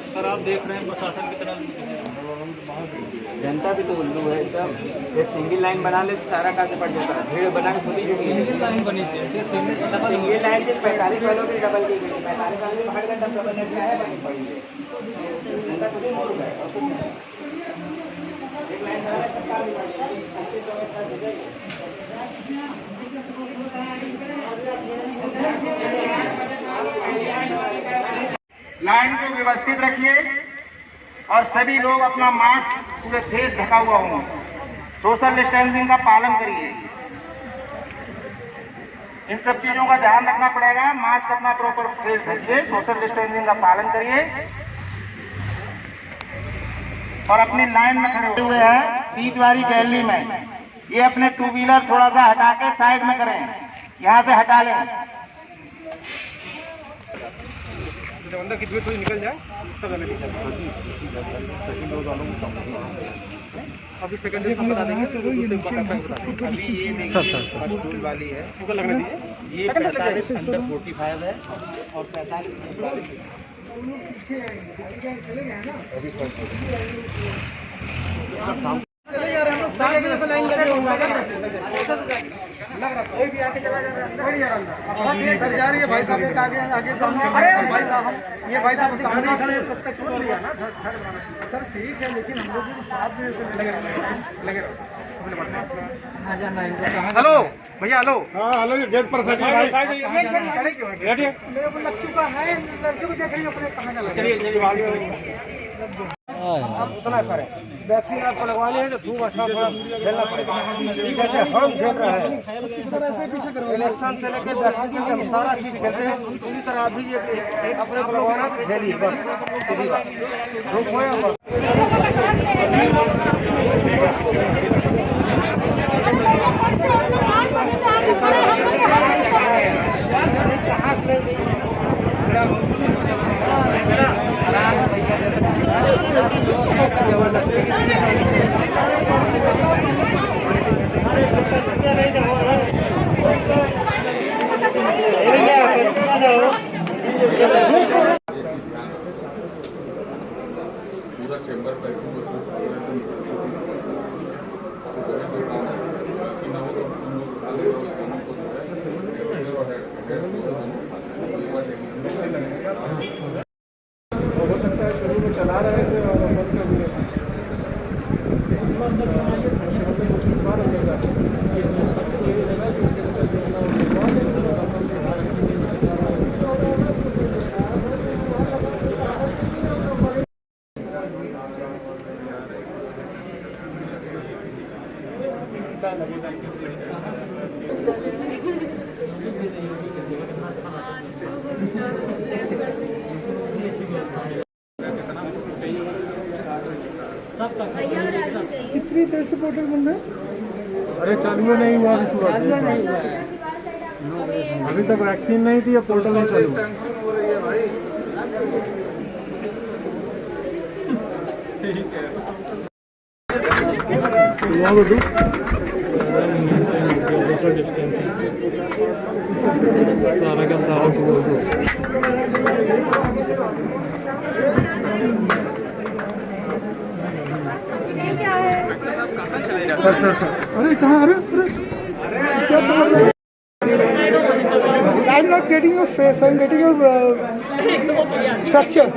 Sir आप देख रहे हैं प्रशासन की तरफ जनता भी तो उल्लू है एकदम। एक सिंगल लाइन बना ले तो सारा काम पड़ जाता है। भीड़ बना के छोटी सिंगल लाइन बनी थी सिंगल लाइन से 45 वालों की डबल की गई। 45 वालों में 8 घंटा डबल लगता है बनी पड़ी है। जनता खुद ही मोड़ गए और कुछ नहीं। एक लाइन बना ले तो काम ही पड़ जाएगी। लाइन को व्यवस्थित रखिए और सभी लोग अपना मास्क पूरे फेस ढका हुआ हो। सोशल डिस्टेंसिंग का पालन करिए। इन सब चीजों का ध्यान रखना पड़ेगा। मास्क अपना प्रॉपर फेस ढकिए, सोशल डिस्टेंसिंग का पालन करिए और अपनी लाइन में खड़े हुए हैं बीच वाली गैलरी में। ये अपने टू व्हीलर थोड़ा सा हटा के साइड में करें, यहाँ से हटा लें। अंदर की भीड़ थोड़ी निकल जाए तब अभी सेकंडरी बता देंगे। सर स्टूल वाली है, लगना चाहिए। ये 45 अंडर 45 है और 45 चले जा रहे हैं सारे लाइन लगे कोई भी आके चला जा रहा है। सर जा रही है भाई साहब एक आगे आगे सामने भाई साहब ये भाई साहब सामने खड़े प्रत्यक्ष बोल लिया ना सर ठीक है, लेकिन हम लोग साथ में लगे हेलो भैया हेलो। हाँ हेलो गेट पर मेरे को लग चुका है, लड़कियों को देख रही अपने कहाँ जाना। चलिए आप उतना करें। वैक्सीन आपको लगवा लें तो धूप अच्छा थोड़ा झेलना पड़ेगा। जैसे हम झेल रहे हैं इलेक्शन से लेकर वैक्सीन के हम सारा चीज झेल रहे हैं, पूरी तरह आप भी अपने को लगवाना तो झेलिए बस। सीधी बात धूप हो या बस। पूरा चेंबर हो सकता है शुरू में चला रहे थे और बंद कर दिए। कितनी देर से पोर्टल बंद है? अरे चालू नहीं हुआ अभी तक वैक्सीन नहीं थी, अब पोर्टल नहीं चालू। ठीक है सोशल डिस्टेंसिंग सारा का सारा अरे कहाँ अरे I'm not getting your face, I'm getting your structure.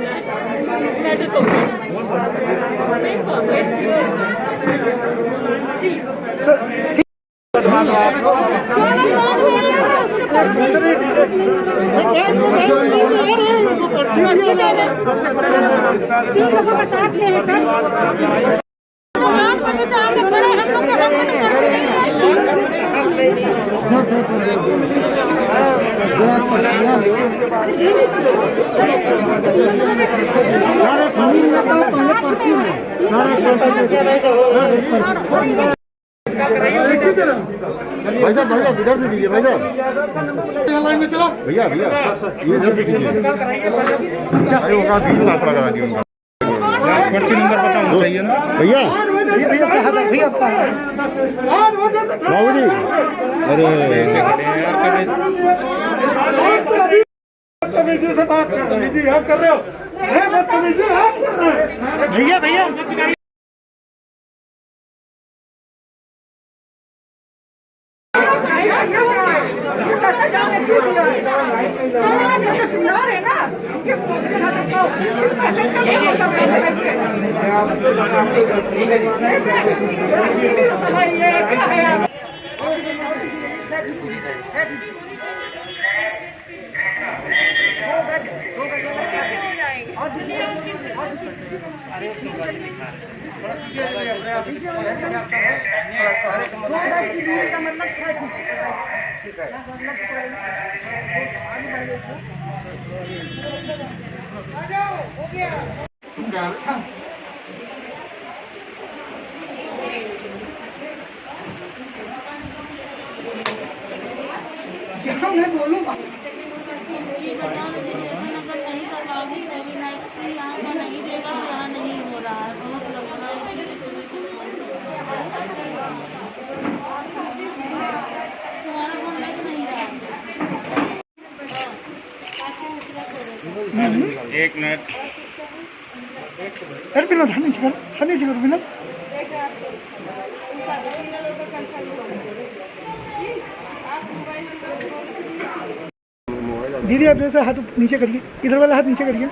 भाई साहब इधर से दीजिए भाई साहब लाइन में चलो भैया भैया ये इधर से दीजिए अरे वो कहाँ दीजिए ना थोड़ा करा दिए उनका पर्ची नंबर पता होना चाहिए ना भैया भैया बाबू जी अरे बदतमीजी से बात बदतमीजी आप कर रहे हो बदतमीजी आप कर रहे हो भैया भैया चिल्ला रहे ना ये मोदी खा सकता हूँ किस पैसे मैं बोलूँगा एक मिनट अरे बिना थाने से बिना दीदी आप जैसे हाथ नीचे करिए इधर वाला हाथ नीचे करिए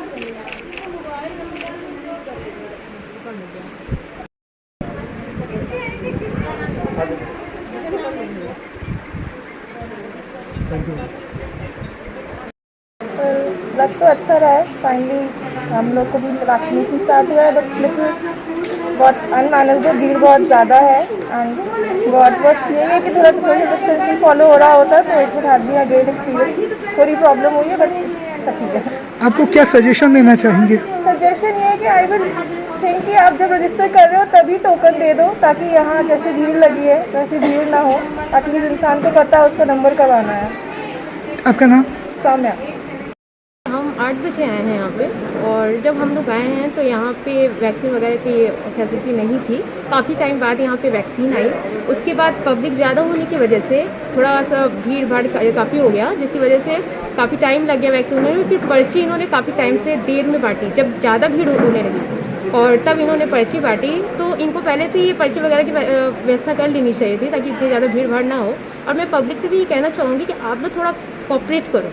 लग तो अच्छा रहा है फाइनली हम लोग को भी वैक्सीनेशन स्टार्ट हुआ है बट लेकिन बहुत अनमैनेजेबल भीड़ बहुत ज़्यादा है एंड बहुत बस ये है कि थोड़ा सा सोशल डिस्टेंसिंग फॉलो हो रहा होता तो it would have been a great experience थोड़ी प्रॉब्लम हुई है बट सब ठीक है। आपको क्या सजेशन देना चाहेंगे? सजेशन ये है कि आई विल थिंक कि आप जब रजिस्टर कर रहे हो तभी टोकन दे दो ताकि यहाँ जैसे भीड़ लगी है वैसे भीड़ ना हो ताकि जिस इंसान को पता है उसका नंबर करवाना है। आपका नाम? साम्या। हम 8 बजे आए हैं यहाँ पे और जब हम लोग आए हैं तो यहाँ पे वैक्सीन वगैरह की फैसिलिटी नहीं थी। काफ़ी टाइम बाद यहाँ पे वैक्सीन आई। उसके बाद पब्लिक ज़्यादा होने की वजह से थोड़ा सा भीड़ भाड़ काफ़ी हो गया जिसकी वजह से काफ़ी टाइम लग गया वैक्सीन होने में। फिर पर्ची इन्होंने काफ़ी टाइम से देर में बांटी जब ज़्यादा भीड़ होने लगी और तब इन्होंने पर्ची बांटी। तो इनको पहले से ये पर्ची वगैरह की व्यवस्था कर लेनी चाहिए थी ताकि इतनी ज़्यादा भीड़ भाड़ ना हो। और मैं पब्लिक से भी ये कहना चाहूँगी कि आप लोग थोड़ा कोऑपरेट करो,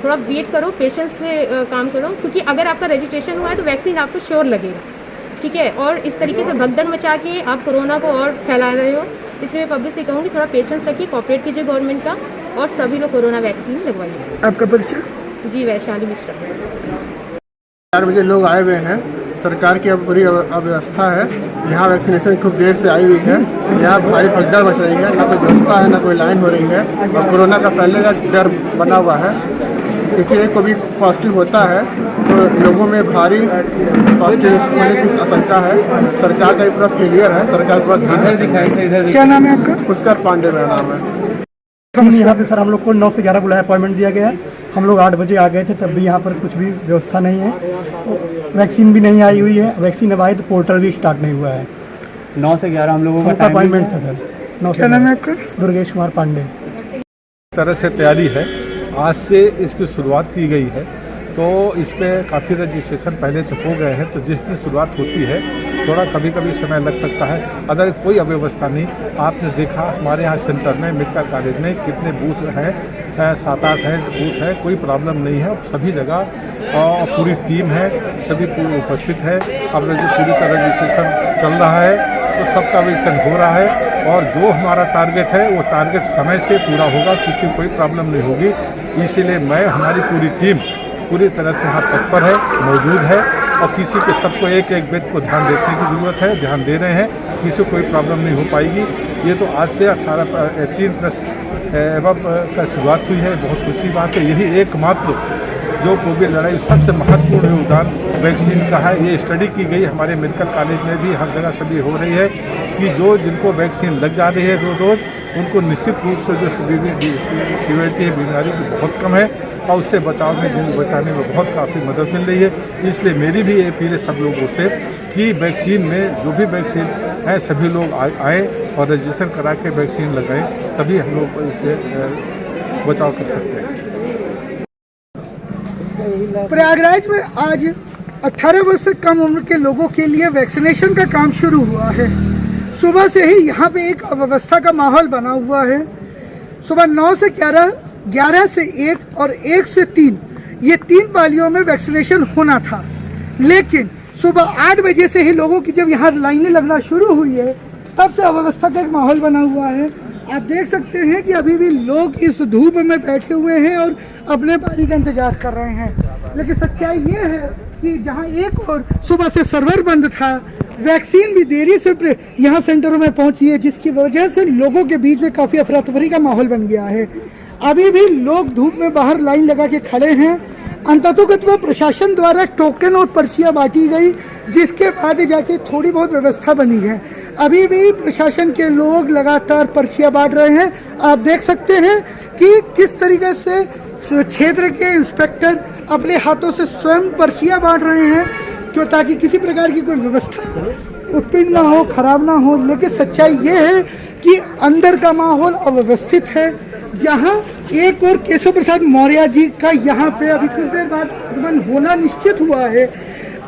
थोड़ा वेट करो, पेशेंस से काम करो क्योंकि अगर आपका रजिस्ट्रेशन हुआ है तो वैक्सीन आपको श्योर लगेगा, ठीक है। और इस तरीके से भगदड़ मचा के आप कोरोना को और फैला रहे हो, इसलिए मैं पब्लिक से कहूँगी थोड़ा पेशेंस रखिए, कोऑपरेट कीजिए गवर्नमेंट का और सभी लोग कोरोना वैक्सीन लगवाइए। आपका परिचय? जी वैशाली मिश्रा। 4 बजे लोग आए हुए हैं। सरकार की अब पूरी अव्यवस्था है। यहाँ वैक्सीनेशन खूब देर से आई हुई है। यहाँ भारी भगदड़ मच रही है, ना कोई व्यवस्था है ना कोई लाइन हो रही है और कोरोना का फैलने का डर बना हुआ है। किसी एक को भी पॉजिटिव होता है तो लोगों में भारी पॉजिटिव होने की आशंका है। सरकार का पूरा फेलियर है, सरकार पूरा ध्यान रखेगी। क्या नाम है आपका? पुष्कर पांडे मेरा नाम है। यहाँ पे सर हम लोग को 9 से 11 बुलाया अपॉइंटमेंट दिया गया है। हम लोग 8 बजे आ गए थे तब भी यहाँ पर कुछ भी व्यवस्था नहीं है। वैक्सीन भी नहीं आई हुई है। वैक्सीन अब आई तो पोर्टल भी स्टार्ट नहीं हुआ है। 9 से 11 हम लोगों का अपॉइंटमेंट था सर। 9 से क्या नाम है आपका? दुर्गेश कुमार पांडे। तरह से तैयारी है, आज से इसकी शुरुआत की गई है तो इसमें काफ़ी रजिस्ट्रेशन पहले से हो गए हैं। तो जिस दिन शुरुआत होती है थोड़ा कभी कभी समय लग सकता है, अदर कोई अव्यवस्था नहीं। आपने देखा हमारे यहाँ सेंटर में मेडिकल कॉलेज में कितने बूथ हैं, 7-8 हैं बूथ हैं, कोई प्रॉब्लम नहीं है। सभी जगह और पूरी टीम है, सभी उपस्थित है। अब पूरी तरह रजिस्ट्रेशन चल रहा है तो सबका रजिस्ट्रेशन हो रहा है और जो हमारा टारगेट है वो टारगेट समय से पूरा होगा, किसी को कोई प्रॉब्लम नहीं होगी। इसीलिए मैं हमारी पूरी टीम पूरी तरह से यहाँ तत्पर है, मौजूद है और किसी के सबको एक एक बेड को ध्यान देने की ज़रूरत है, ध्यान दे रहे हैं। किसी को कोई प्रॉब्लम नहीं हो पाएगी। ये तो आज से 18 3 एवं का शुरुआत हुई है। बहुत खुशी की बात है। यही एकमात्र जो कोविड लड़ाई सबसे महत्वपूर्ण योगदान वैक्सीन का है। ये स्टडी की गई हमारे मेडिकल कॉलेज में भी, हर जगह सभी हो रही है कि जो जिनको वैक्सीन लग जा रही है रोज़ उनको निश्चित रूप से जो सीवियरिटी है बीमारी की बहुत कम है और उससे बचाने में बहुत काफ़ी मदद मिल रही है। इसलिए मेरी भी ये अपील है सब लोगों से कि वैक्सीन में जो भी वैक्सीन है सभी लोग आए और रजिस्ट्रेशन करा के वैक्सीन लगाएं, तभी हम लोग इससे बचाव कर सकते हैं। प्रयागराज में आज 18 वर्ष से कम उम्र के लोगों के लिए वैक्सीनेशन का काम शुरू हुआ है। सुबह से ही यहाँ पे एक अव्यवस्था का माहौल बना हुआ है। सुबह 9 से 11, 11 से 1 और 1 से 3 ये 3 पालियों में वैक्सीनेशन होना था, लेकिन सुबह 8 बजे से ही लोगों की जब यहाँ लाइनें लगना शुरू हुई है तब से अव्यवस्था का एक माहौल बना हुआ है। आप देख सकते हैं कि अभी भी लोग इस धूप में बैठे हुए हैं और अपने बारी का इंतजार कर रहे हैं। लेकिन सच्चाई ये है कि जहां एक और सुबह से सर्वर बंद था, वैक्सीन भी देरी से यहाँ सेंटरों में पहुंची है, जिसकी वजह से लोगों के बीच में काफ़ी अफरा तफरी का माहौल बन गया है। अभी भी लोग धूप में बाहर लाइन लगा के खड़े हैं। अंततोगत्वा प्रशासन द्वारा टोकन और पर्चियाँ बांटी गई, जिसके बाद जाके थोड़ी बहुत व्यवस्था बनी है। अभी भी प्रशासन के लोग लगातार पर्चियाँ बांट रहे हैं। आप देख सकते हैं कि किस तरीके से क्षेत्र के इंस्पेक्टर अपने हाथों से स्वयं पर्चियाँ बांट रहे हैं, क्यों, ताकि किसी प्रकार की कोई व्यवस्था उत्पीड़न ना हो, खराब ना हो। लेकिन सच्चाई ये है कि अंदर का माहौल अव्यवस्थित है। जहां एक और केशव प्रसाद मौर्य जी का यहाँ पे अभी कुछ देर बाद आगमन होना निश्चित हुआ है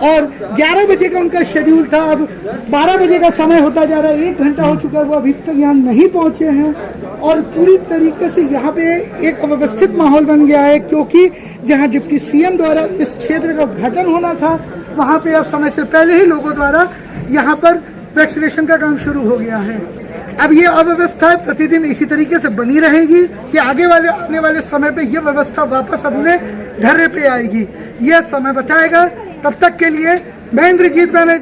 और 11 बजे का उनका शेड्यूल था, अब 12 बजे का समय होता जा रहा है। 1 घंटा हो चुका है, वो अभी तक यहाँ नहीं पहुँचे हैं और पूरी तरीके से यहाँ पे एक अव्यवस्थित माहौल बन गया है, क्योंकि जहाँ डिप्टी सीएम द्वारा इस क्षेत्र का उद्घाटन होना था वहाँ पे अब समय से पहले ही लोगों द्वारा यहाँ पर वैक्सीनेशन का काम शुरू हो गया है। अब ये अव्यवस्था प्रतिदिन इसी तरीके से बनी रहेगी कि आने वाले समय पे ये व्यवस्था वापस अपने ढर्रे पे आएगी, यह समय बताएगा। तब तक के लिए मैं इंद्रजीत बैनर्जी